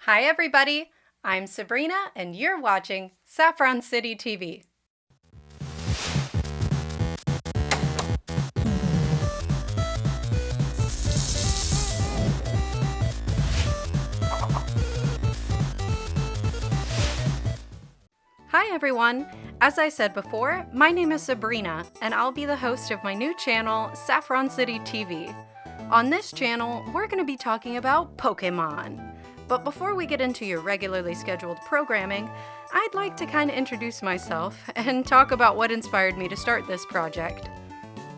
Hi everybody, I'm Sabrina and you're watching Saffron City TV. Hi everyone! As I said before, my name is Sabrina and I'll be the host of my new channel, Saffron City TV. On this channel, we're going to be talking about Pokemon. But before we get into your regularly scheduled programming, I'd like to kind of introduce myself and talk about what inspired me to start this project.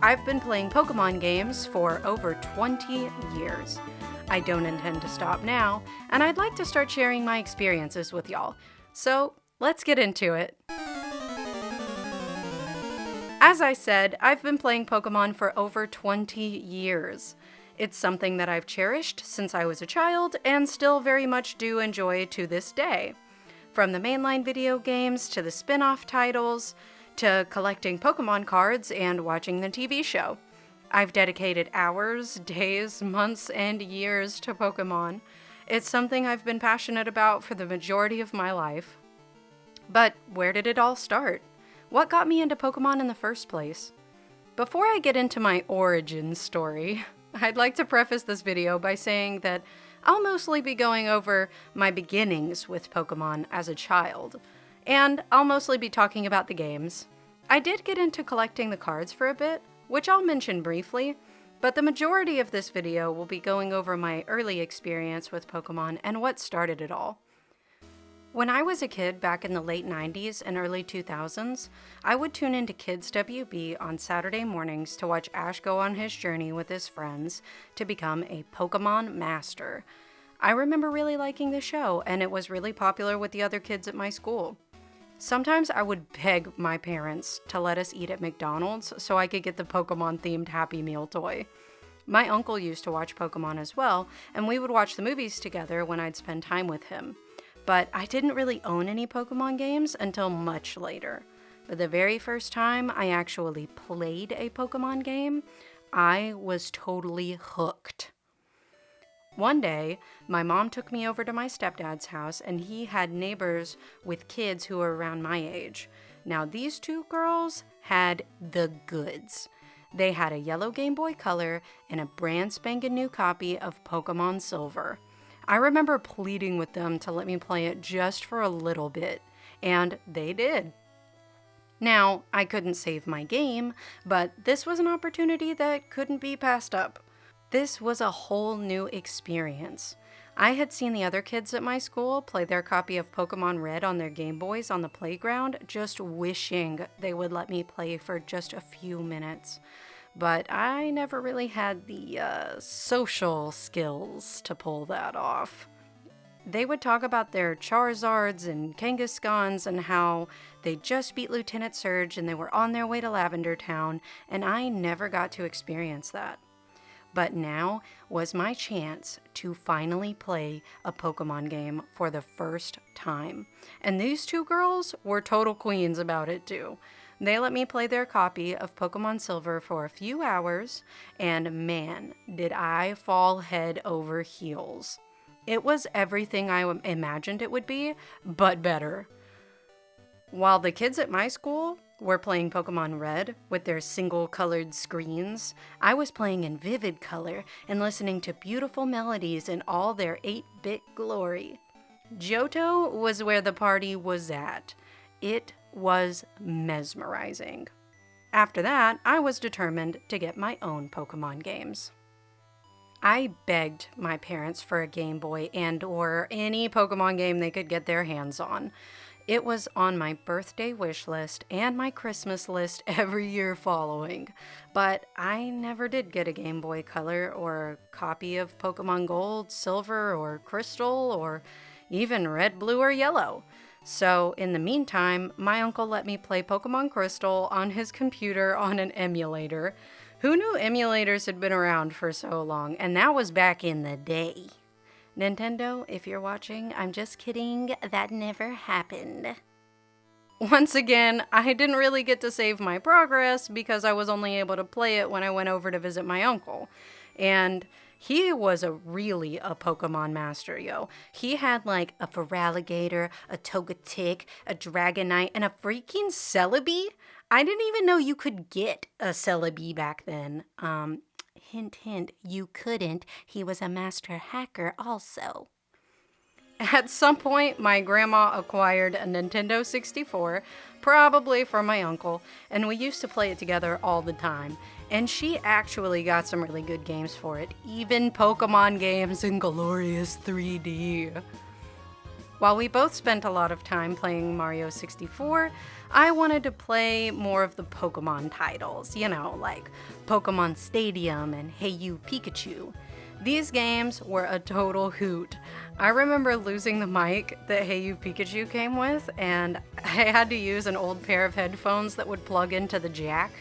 I've been playing Pokemon games for over 20 years. I don't intend to stop now, and I'd like to start sharing my experiences with y'all. So, let's get into it. As I said, I've been playing Pokemon for over 20 years. It's something that I've cherished since I was a child and still very much do enjoy to this day. From the mainline video games to the spin-off titles to collecting Pokemon cards and watching the TV show. I've dedicated hours, days, months, and years to Pokemon. It's something I've been passionate about for the majority of my life. But where did it all start? What got me into Pokemon in the first place? Before I get into my origin story, I'd like to preface this video by saying that I'll mostly be going over my beginnings with Pokemon as a child, and I'll mostly be talking about the games. I did get into collecting the cards for a bit, which I'll mention briefly, but the majority of this video will be going over my early experience with Pokemon and what started it all. When I was a kid back in the late 90s and early 2000s, I would tune into Kids WB on Saturday mornings to watch Ash go on his journey with his friends to become a Pokemon master. I remember really liking the show, and it was really popular with the other kids at my school. Sometimes I would beg my parents to let us eat at McDonald's so I could get the Pokemon-themed Happy Meal toy. My uncle used to watch Pokemon as well, and we would watch the movies together when I'd spend time with him. But I didn't really own any Pokemon games until much later. For the very first time I actually played a Pokemon game, I was totally hooked. One day, my mom took me over to my stepdad's house and he had neighbors with kids who were around my age. Now these two girls had the goods. They had a yellow Game Boy Color and a brand spanking new copy of Pokemon Silver. I remember pleading with them to let me play it just for a little bit, and they did. Now, I couldn't save my game, but this was an opportunity that couldn't be passed up. This was a whole new experience. I had seen the other kids at my school play their copy of Pokemon Red on their Game Boys on the playground, just wishing they would let me play for just a few minutes. But I never really had the social skills to pull that off. They would talk about their Charizards and Kangaskhans and how they just beat Lieutenant Surge and they were on their way to Lavender Town, and I never got to experience that. But now was my chance to finally play a Pokemon game for the first time. And these two girls were total queens about it too. They let me play their copy of Pokemon Silver for a few hours, and man, did I fall head over heels. It was everything I imagined it would be, but better. While the kids at my school were playing Pokemon Red with their single-colored screens, I was playing in vivid color and listening to beautiful melodies in all their 8-bit glory. Johto was where the party was at. It was mesmerizing. After that, I was determined to get my own Pokemon games. I begged my parents for a Game Boy and/or any Pokemon game they could get their hands on. It was on my birthday wish list and my Christmas list every year following, but I never did get a Game Boy Color or a copy of Pokemon Gold, Silver, or Crystal, or even Red, Blue, or Yellow. So, in the meantime, my uncle let me play Pokemon Crystal on his computer on an emulator. Who knew emulators had been around for so long? And that was back in the day. Nintendo, if you're watching, I'm just kidding. That never happened. Once again, I didn't really get to save my progress because I was only able to play it when I went over to visit my uncle. And He was really a Pokemon master, yo. He had like a Feraligatr, a Togetic, a Dragonite, and a freaking Celebi. I didn't even know you could get a Celebi back then. Hint, hint, you couldn't. He was a master hacker also. At some point, my grandma acquired a Nintendo 64, probably from my uncle, and we used to play it together all the time. And she actually got some really good games for it, even Pokemon games in glorious 3D. While we both spent a lot of time playing Mario 64, I wanted to play more of the Pokemon titles, like Pokemon Stadium and Hey You Pikachu. These games were a total hoot. I remember losing the mic that Hey You Pikachu came with, and I had to use an old pair of headphones that would plug into the jack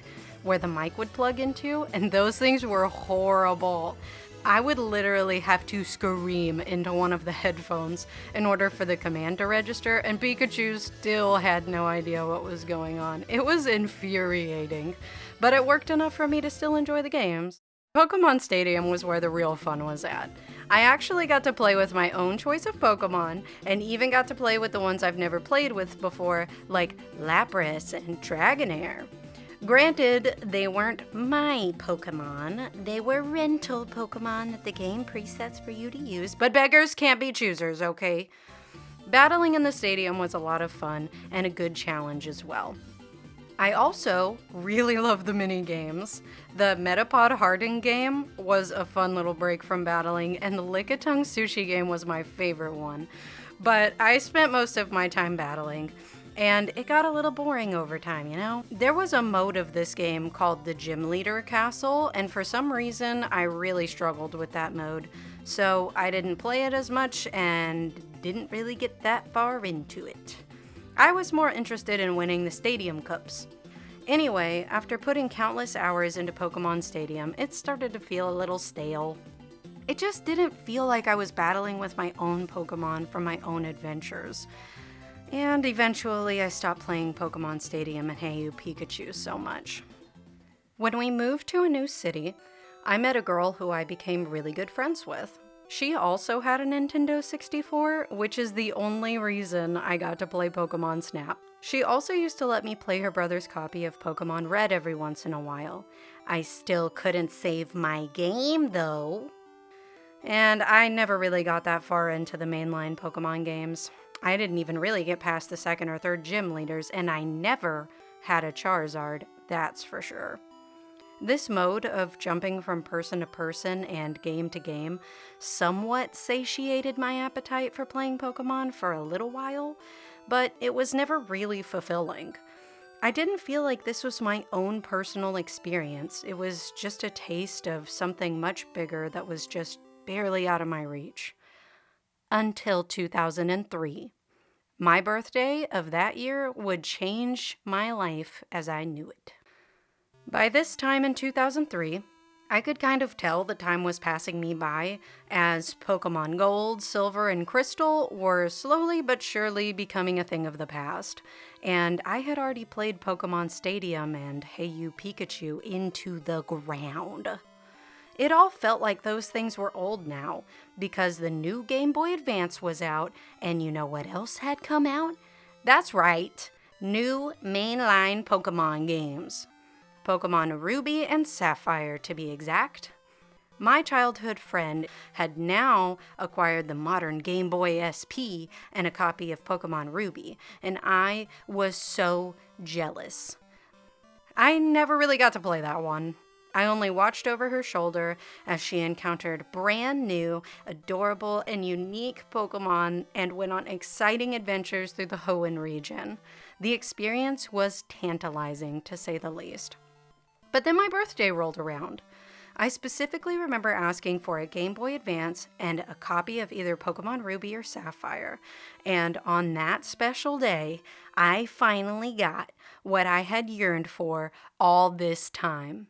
where the mic would plug into, and those things were horrible. I would literally have to scream into one of the headphones in order for the command to register, and Pikachu still had no idea what was going on. It was infuriating, but it worked enough for me to still enjoy the games. Pokemon Stadium was where the real fun was at. I actually got to play with my own choice of Pokemon, and even got to play with the ones I've never played with before, like Lapras and Dragonair. Granted, they weren't my Pokemon, they were rental Pokemon that the game presets for you to use, but beggars can't be choosers, okay? Battling in the stadium was a lot of fun, and a good challenge as well. I also really love the mini games. The Metapod Harden game was a fun little break from battling, and the Lickitung Sushi game was my favorite one. But I spent most of my time battling, and it got a little boring over time, There was a mode of this game called the Gym Leader Castle, and for some reason I really struggled with that mode. So I didn't play it as much and didn't really get that far into it. I was more interested in winning the Stadium Cups. Anyway, after putting countless hours into Pokemon Stadium, it started to feel a little stale. It just didn't feel like I was battling with my own Pokemon from my own adventures. And eventually I stopped playing Pokemon Stadium and Hey You Pikachu so much. When we moved to a new city, I met a girl who I became really good friends with. She also had a Nintendo 64, which is the only reason I got to play Pokemon Snap. She also used to let me play her brother's copy of Pokemon Red every once in a while. I still couldn't save my game, though. And I never really got that far into the mainline Pokemon games. I didn't even really get past the second or third gym leaders, and I never had a Charizard, that's for sure. This mode of jumping from person to person and game to game somewhat satiated my appetite for playing Pokemon for a little while, but it was never really fulfilling. I didn't feel like this was my own personal experience. It was just a taste of something much bigger that was just barely out of my reach. Until 2003. My birthday of that year would change my life as I knew it. By this time in 2003, I could kind of tell the time was passing me by as Pokemon Gold, Silver, and Crystal were slowly but surely becoming a thing of the past, and I had already played Pokemon Stadium and Hey You Pikachu into the ground. It all felt like those things were old now, because the new Game Boy Advance was out, and you know what else had come out? That's right, new mainline Pokemon games. Pokemon Ruby and Sapphire, to be exact. My childhood friend had now acquired the modern Game Boy SP and a copy of Pokemon Ruby, and I was so jealous. I never really got to play that one. I only watched over her shoulder as she encountered brand new, adorable, and unique Pokemon and went on exciting adventures through the Hoenn region. The experience was tantalizing, to say the least. But then my birthday rolled around. I specifically remember asking for a Game Boy Advance and a copy of either Pokemon Ruby or Sapphire. And on that special day, I finally got what I had yearned for all this time.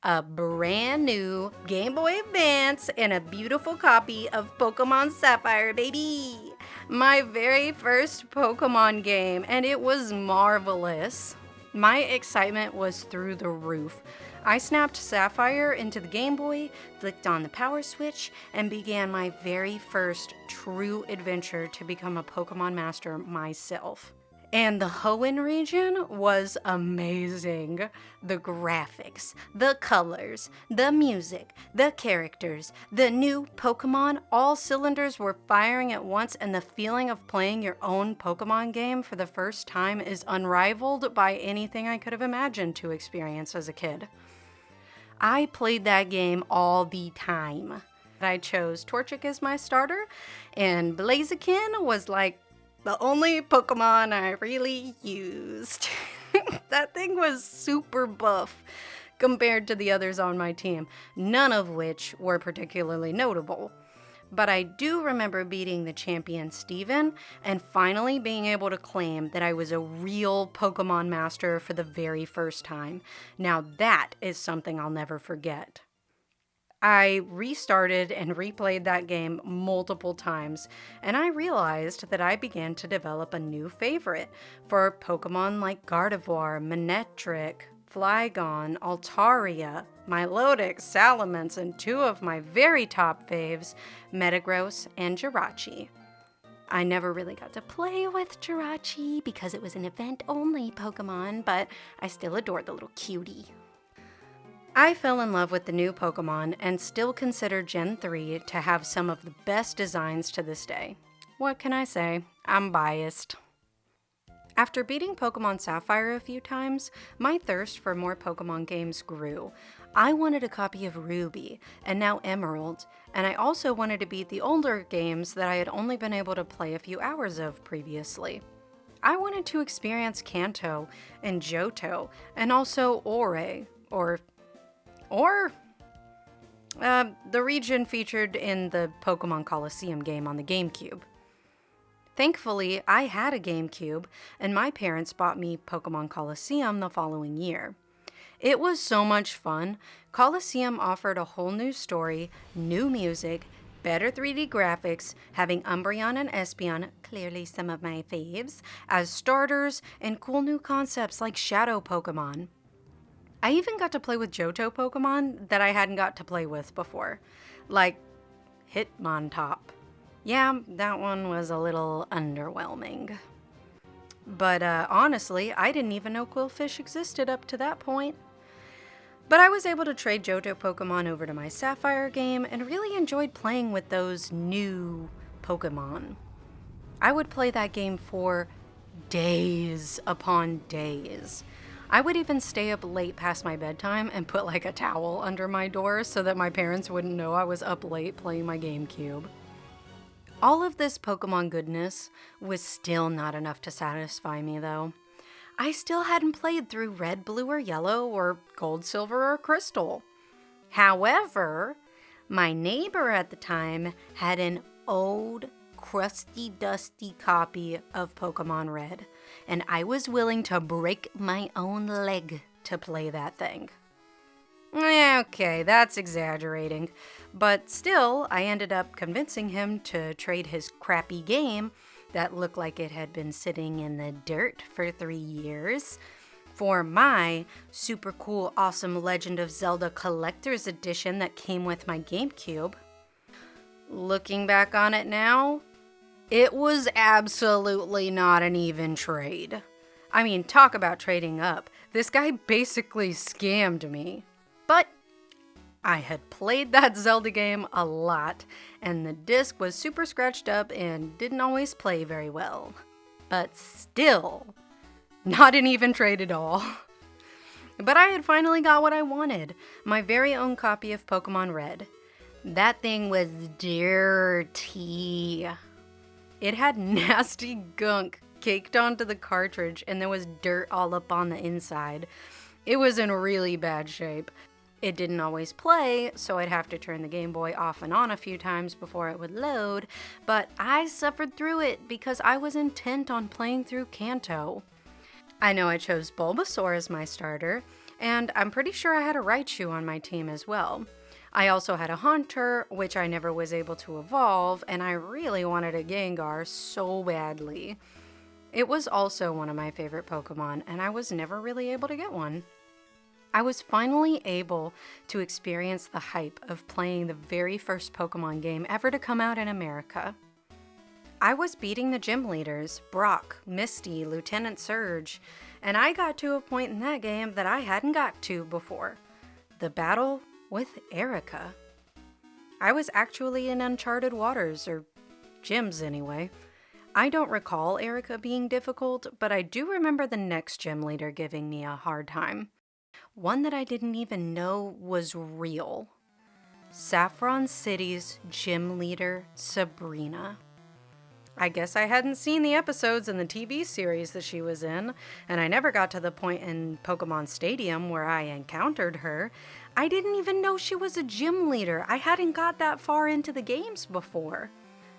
A brand new Game Boy Advance and a beautiful copy of Pokemon Sapphire, baby! My very first Pokemon game, and it was marvelous. My excitement was through the roof. I snapped Sapphire into the Game Boy, flicked on the power switch, and began my very first true adventure to become a Pokemon Master myself. And the Hoenn region was amazing. The graphics, the colors, the music, the characters, the new Pokemon, all cylinders were firing at once, and the feeling of playing your own Pokemon game for the first time is unrivaled by anything I could have imagined to experience as a kid. I played that game all the time. I chose Torchic as my starter, and Blaziken was like the only Pokemon I really used. That thing was super buff compared to the others on my team, none of which were particularly notable. But I do remember beating the champion Steven and finally being able to claim that I was a real Pokemon Master for the very first time. Now that is something I'll never forget. I restarted and replayed that game multiple times, and I realized that I began to develop a new favorite for Pokemon like Gardevoir, Manectric, Flygon, Altaria, Milotic, Salamence, and two of my very top faves, Metagross and Jirachi. I never really got to play with Jirachi because it was an event-only Pokemon, but I still adored the little cutie. I fell in love with the new Pokemon and still consider Gen 3 to have some of the best designs to this day. What can I say? I'm biased. After beating Pokemon Sapphire a few times, my thirst for more Pokemon games grew. I wanted a copy of Ruby, and now Emerald, and I also wanted to beat the older games that I had only been able to play a few hours of previously. I wanted to experience Kanto and Johto, and also Ore, or the region featured in the Pokemon Coliseum game on the GameCube. Thankfully, I had a GameCube, and my parents bought me Pokemon Coliseum the following year. It was so much fun. Coliseum offered a whole new story, new music, better 3D graphics, having Umbreon and Espeon, clearly some of my faves, as starters, and cool new concepts like Shadow Pokemon. I even got to play with Johto Pokemon that I hadn't got to play with before, like Hitmontop. Yeah, that one was a little underwhelming. But honestly, I didn't even know Quillfish existed up to that point. But I was able to trade Johto Pokemon over to my Sapphire game and really enjoyed playing with those new Pokemon. I would play that game for days upon days. I would even stay up late past my bedtime and put like a towel under my door so that my parents wouldn't know I was up late playing my GameCube. All of this Pokemon goodness was still not enough to satisfy me though. I still hadn't played through Red, Blue, or Yellow, or Gold, Silver, or Crystal. However, my neighbor at the time had an old, crusty, dusty copy of Pokemon Red, and I was willing to break my own leg to play that thing. Okay, that's exaggerating, but still, I ended up convincing him to trade his crappy game that looked like it had been sitting in the dirt for 3 years for my super cool, awesome Legend of Zelda Collector's Edition that came with my GameCube. Looking back on it now, it was absolutely not an even trade. I mean, talk about trading up. This guy basically scammed me. But I had played that Zelda game a lot, and the disc was super scratched up and didn't always play very well. But still, not an even trade at all. But I had finally got what I wanted, my very own copy of Pokemon Red. That thing was dirty. It had nasty gunk caked onto the cartridge, and there was dirt all up on the inside. It was in really bad shape. It didn't always play, so I'd have to turn the Game Boy off and on a few times before it would load, but I suffered through it because I was intent on playing through Kanto. I know I chose Bulbasaur as my starter, and I'm pretty sure I had a Raichu on my team as well. I also had a Haunter, which I never was able to evolve, and I really wanted a Gengar so badly. It was also one of my favorite Pokemon, and I was never really able to get one. I was finally able to experience the hype of playing the very first Pokemon game ever to come out in America. I was beating the gym leaders, Brock, Misty, Lieutenant Surge, and I got to a point in that game that I hadn't got to before. The battle with Erica. I was actually in uncharted waters, or gyms anyway. I don't recall Erica being difficult, but I do remember the next gym leader giving me a hard time. One that I didn't even know was real. Saffron City's gym leader, Sabrina. I guess I hadn't seen the episodes in the TV series that she was in, and I never got to the point in Pokemon Stadium where I encountered her. I didn't even know she was a gym leader. I hadn't got that far into the games before.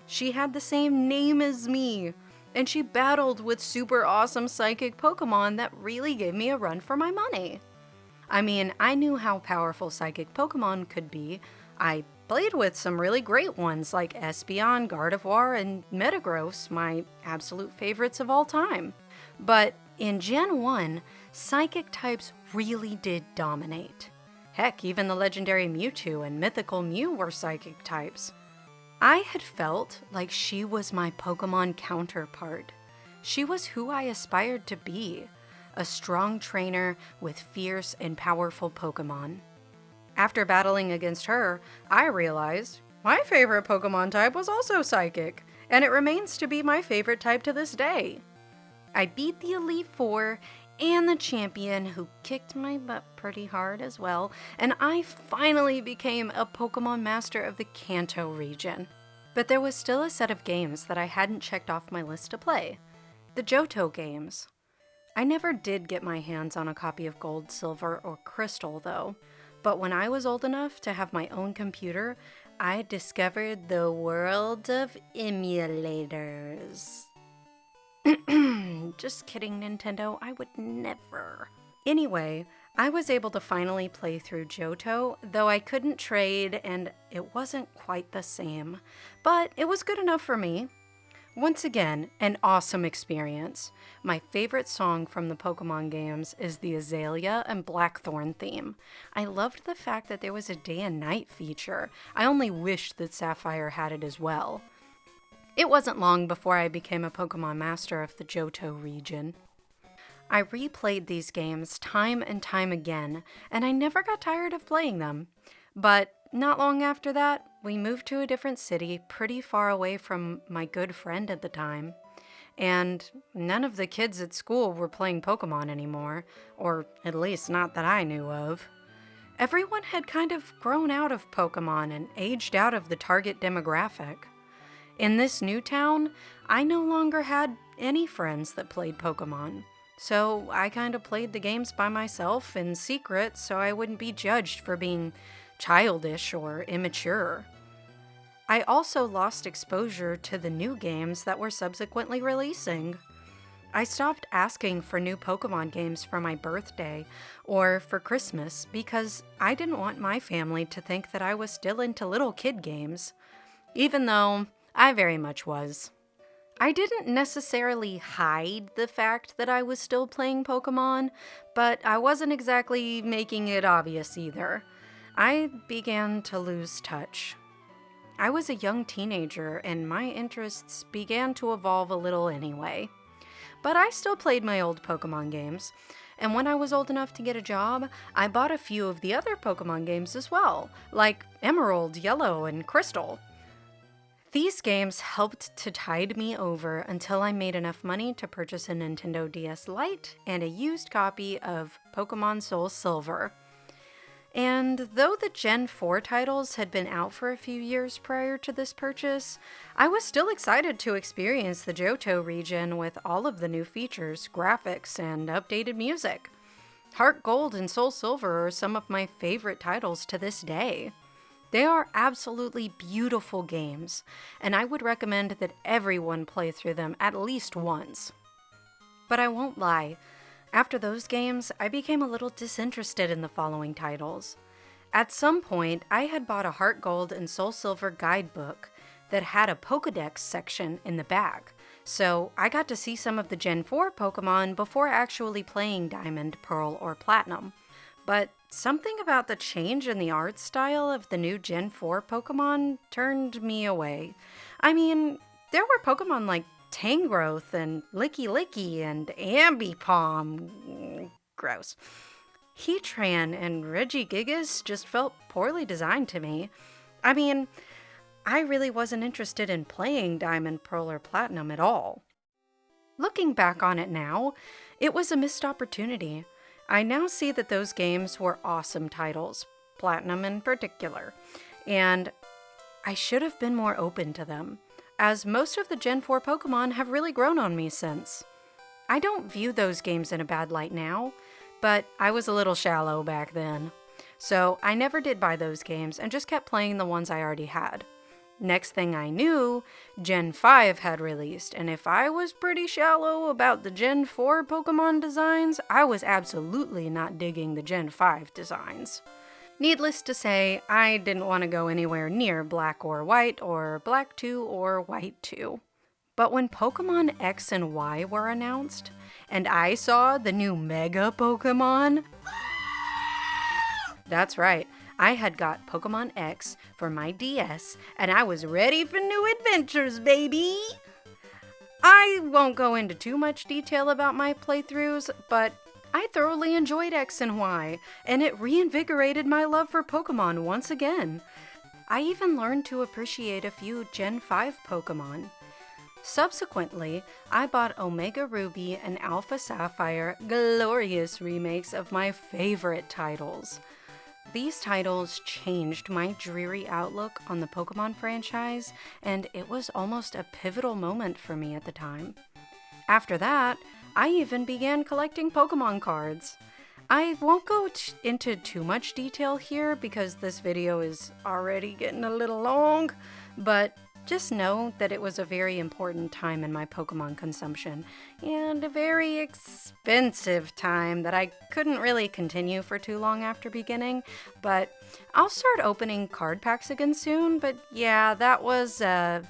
She had the same name as me, and she battled with super awesome psychic Pokemon that really gave me a run for my money. I mean, I knew how powerful psychic Pokemon could be. I played with some really great ones like Espeon, Gardevoir, and Metagross, my absolute favorites of all time. But in Gen 1, psychic types really did dominate. Heck, even the legendary Mewtwo and mythical Mew were psychic types. I had felt like she was my Pokemon counterpart. She was who I aspired to be, a strong trainer with fierce and powerful Pokemon. After battling against her, I realized my favorite Pokemon type was also Psychic, and it remains to be my favorite type to this day. I beat the Elite Four and the champion, who kicked my butt pretty hard as well, and I finally became a Pokemon Master of the Kanto region. But there was still a set of games that I hadn't checked off my list to play. The Johto games. I never did get my hands on a copy of Gold, Silver, or Crystal, though. But when I was old enough to have my own computer, I discovered the world of emulators. Just kidding, Nintendo, I would never. Anyway, I was able to finally play through Johto, though I couldn't trade and it wasn't quite the same. But it was good enough for me. Once again, an awesome experience. My favorite song from the Pokemon games is the Azalea and Blackthorn theme. I loved the fact that there was a day and night feature. I only wished that Sapphire had it as well. It wasn't long before I became a Pokemon Master of the Johto region. I replayed these games time and time again, and I never got tired of playing them. But not long after that, we moved to a different city pretty far away from my good friend at the time. And none of the kids at school were playing Pokemon anymore, or at least not that I knew of. Everyone had kind of grown out of Pokemon and aged out of the target demographic. In this new town, I no longer had any friends that played Pokemon. So I kind of played the games by myself in secret so I wouldn't be judged for being childish or immature. I also lost exposure to the new games that were subsequently releasing. I stopped asking for new Pokemon games for my birthday or for Christmas because I didn't want my family to think that I was still into little kid games, even though I very much was. I didn't necessarily hide the fact that I was still playing Pokemon, but I wasn't exactly making it obvious either. I began to lose touch. I was a young teenager, and my interests began to evolve a little anyway. But I still played my old Pokemon games, and when I was old enough to get a job, I bought a few of the other Pokemon games as well, like Emerald, Yellow, and Crystal. These games helped to tide me over until I made enough money to purchase a Nintendo DS Lite and a used copy of Pokemon Soul Silver. And though the Gen 4 titles had been out for a few years prior to this purchase, I was still excited to experience the Johto region with all of the new features, graphics, and updated music. Heart Gold and Soul Silver are some of my favorite titles to this day. They are absolutely beautiful games, and I would recommend that everyone play through them at least once. But I won't lie. After those games, I became a little disinterested in the following titles. At some point, I had bought a Heart Gold and Soul Silver guidebook that had a Pokédex section in the back, so I got to see some of the Gen 4 Pokemon before actually playing Diamond, Pearl, or Platinum. But something about the change in the art style of the new Gen 4 Pokemon turned me away. I mean, there were Pokemon like Tangrowth and Licky Licky and Ambipom. Gross. Heatran and Regigigas just felt poorly designed to me. I mean, I really wasn't interested in playing Diamond, Pearl, or Platinum at all. Looking back on it now, it was a missed opportunity. I now see that those games were awesome titles, Platinum in particular, and I should have been more open to them, as most of the Gen 4 Pokemon have really grown on me since. I don't view those games in a bad light now, but I was a little shallow back then. So I never did buy those games and just kept playing the ones I already had. Next thing I knew, Gen 5 had released, and if I was pretty shallow about the Gen 4 Pokemon designs, I was absolutely not digging the Gen 5 designs. Needless to say, I didn't want to go anywhere near Black or White, or Black 2 or White 2. But when Pokemon X and Y were announced, and I saw the new Mega Pokemon, that's right, I had got Pokemon X for my DS, and I was ready for new adventures, baby! I won't go into too much detail about my playthroughs, but I thoroughly enjoyed X and Y, and it reinvigorated my love for Pokemon once again. I even learned to appreciate a few Gen 5 Pokemon. Subsequently, I bought Omega Ruby and Alpha Sapphire glorious remakes of my favorite titles. These titles changed my dreary outlook on the Pokemon franchise, and it was almost a pivotal moment for me at the time. After that, I even began collecting Pokemon cards. I won't go into too much detail here because this video is already getting a little long, but just know that it was a very important time in my Pokemon consumption, and a very expensive time that I couldn't really continue for too long after beginning, but I'll start opening card packs again soon, but yeah, that was a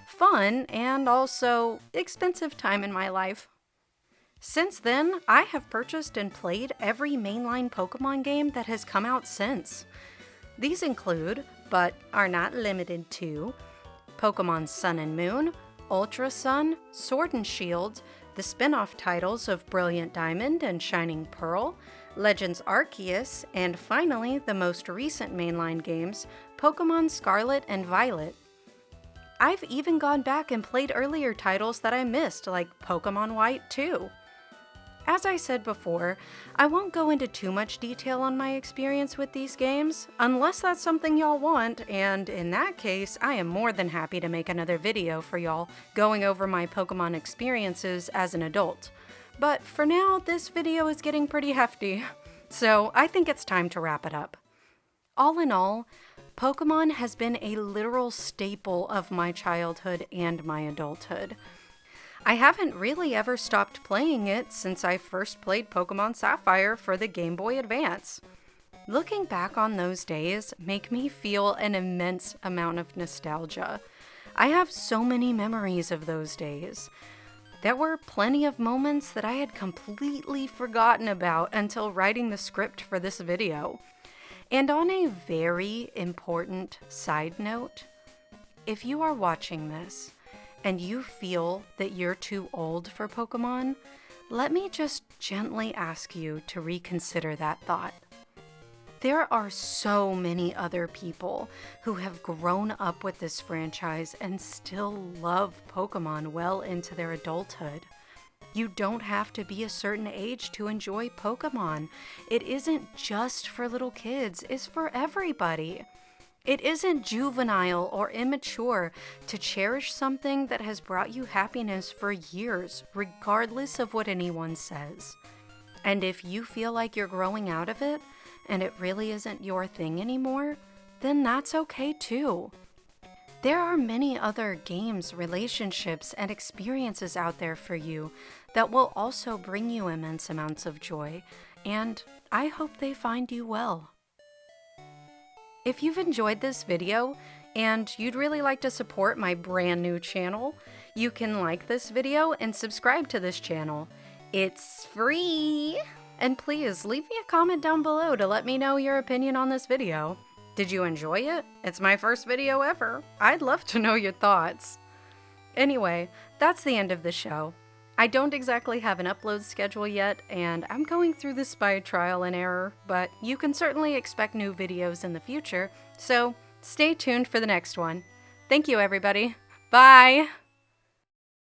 fun and also expensive time in my life. Since then, I have purchased and played every mainline Pokemon game that has come out since. These include, but are not limited to, Pokemon Sun and Moon, Ultra Sun, Sword and Shield, the spin-off titles of Brilliant Diamond and Shining Pearl, Legends Arceus, and finally, the most recent mainline games, Pokemon Scarlet and Violet. I've even gone back and played earlier titles that I missed, like Pokemon White 2. As I said before, I won't go into too much detail on my experience with these games, unless that's something y'all want, and in that case, I am more than happy to make another video for y'all going over my Pokemon experiences as an adult. But for now, this video is getting pretty hefty, so I think it's time to wrap it up. All in all, Pokemon has been a literal staple of my childhood and my adulthood. I haven't really ever stopped playing it since I first played Pokemon Sapphire for the Game Boy Advance. Looking back on those days make me feel an immense amount of nostalgia. I have so many memories of those days. There were plenty of moments that I had completely forgotten about until writing the script for this video. And on a very important side note, if you are watching this, and you feel that you're too old for Pokemon, let me just gently ask you to reconsider that thought. There are so many other people who have grown up with this franchise and still love Pokemon well into their adulthood. You don't have to be a certain age to enjoy Pokemon. It isn't just for little kids, it's for everybody. It isn't juvenile or immature to cherish something that has brought you happiness for years, regardless of what anyone says. And if you feel like you're growing out of it, and it really isn't your thing anymore, then that's okay too. There are many other games, relationships, and experiences out there for you that will also bring you immense amounts of joy, and I hope they find you well. If you've enjoyed this video and you'd really like to support my brand new channel, you can like this video and subscribe to this channel. It's free! And please leave me a comment down below to let me know your opinion on this video. Did you enjoy it? It's my first video ever. I'd love to know your thoughts. Anyway, that's the end of the show. I don't exactly have an upload schedule yet, and I'm going through this by trial and error, but you can certainly expect new videos in the future, so stay tuned for the next one. Thank you, everybody. Bye!